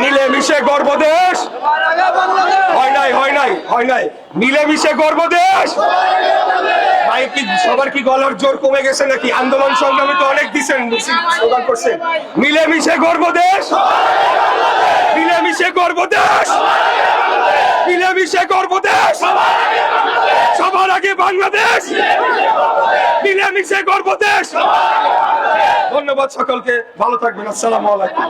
মিলেমিশে গর্ব দেশ হয় নাই মিলেমিশে গর্ব দেশ। ভাই কি সবার কি গলার জোর কমে গেছে নাকি? আন্দোলন সংগ্রামে তো অনেক দিচ্ছেন, স্লোগান করছেন। মিলেমিশে গর্ব দেশ, মিলেমিশে গর্ব দেশ, মিলেমিশে গর্ব দেশ, সবার আগে বাংলাদেশ, মিলেমিশে গর্ব দেশ। ধন্যবাদ সকলকে, ভালো থাকবেন। আসসালামু আলাইকুম।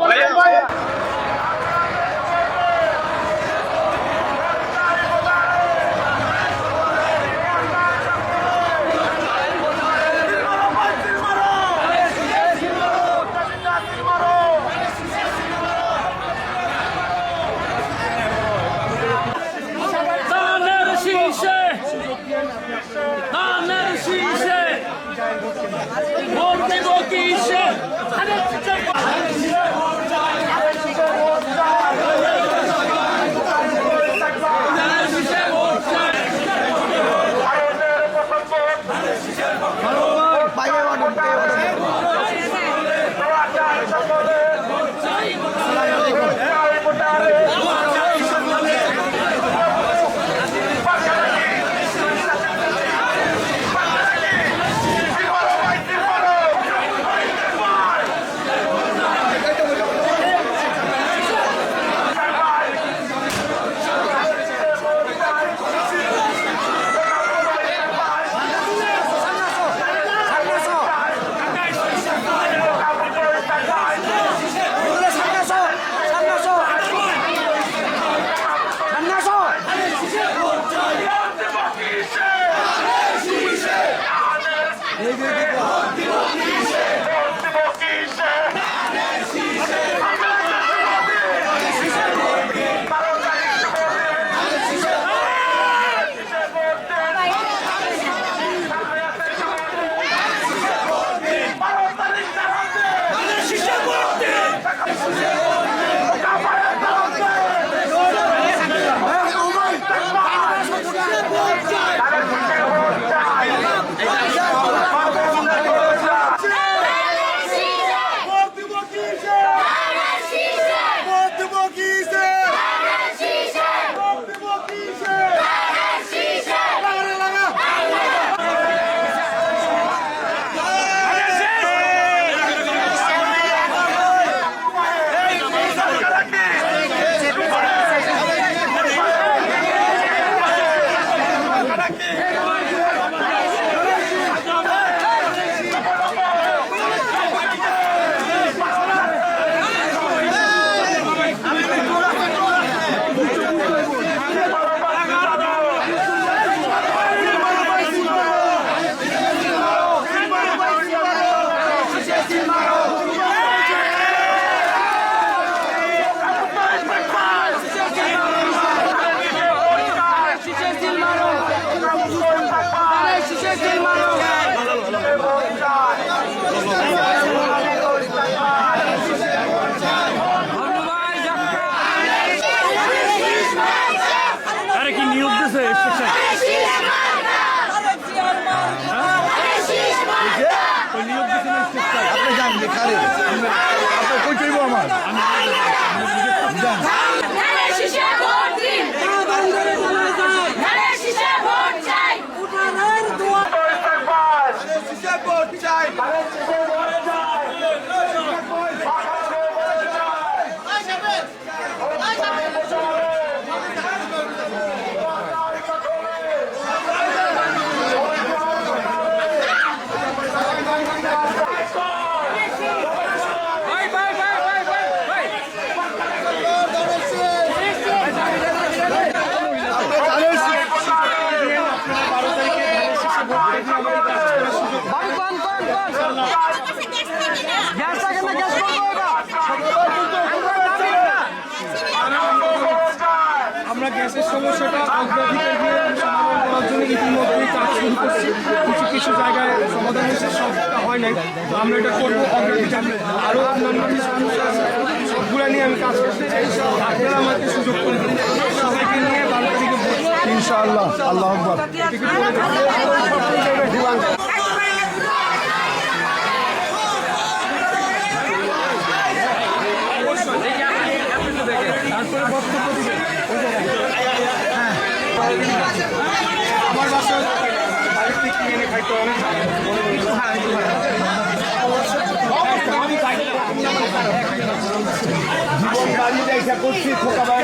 আমরা গ্যাসের সমস্যাটা অগ্রাধিকার দিয়ে সমাধান করার জন্য ইতিমধ্যেই কাজ শুরু করছি। কিছু কিছু জায়গায় সমাধান হয়েছে, সবটা হয় নাই। তো আমরা এটা করবো অগ্রাধিকার। আরও অন্যান্য যে সমস্যা আছে সবগুলো নিয়ে আমি কাজ করতে চাই। আপনারা আমাকে সুযোগ করে দিন, সবাইকে নিয়ে 12 তারিখে ইনশাআল্লাহ। আল্লাহ আকবার। তারপরে বক্তব্য দিবেন ওই জায়গায়। হ্যাঁ আমার বাসা বাড়ির থেকে কিনে এনে খাইতে অনেক জীবন বাড়ি দেখা করছি খোকা ভাই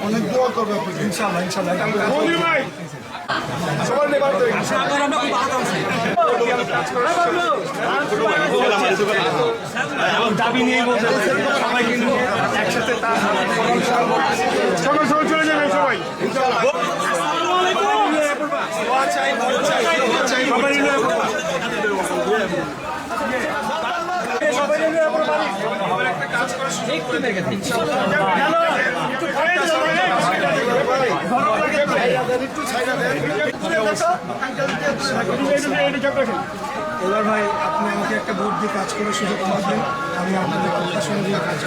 অনেক দোয়া করবে ইনশাআল্লাহ ইনশাআল্লাহ দাবি নিয়ে বলতে সবাই কিন্তু একসাথে সবাই সবাই চলে যাবে সবাই এবার ভাই আপনি আমাকে একটা ভোট দিয়ে কাজ করে সুযোগ পাবেন আমি আপনাদের কথা শুনে দিয়ে কাজ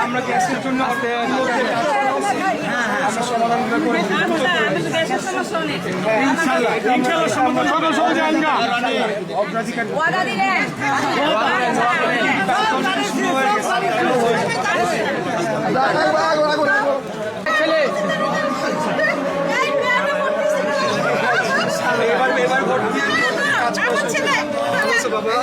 আমরা গ্যাসের জন্য সমাধান করে অগ্রাধিকার এবার ভোট দিয়ে কাজ করছে বাবা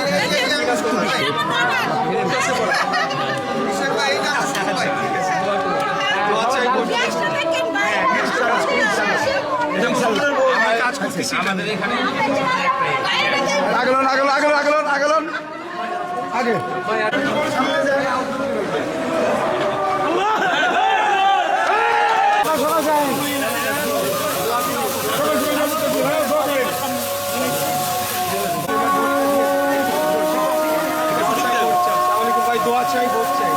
আমাদের এখানে আগলন আগে ভাই দোয়া চাই ভোট চাই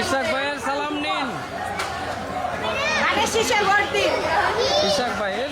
ইশাক ভাইয়ের সালাম নিন। ইশাক ভাইয়ের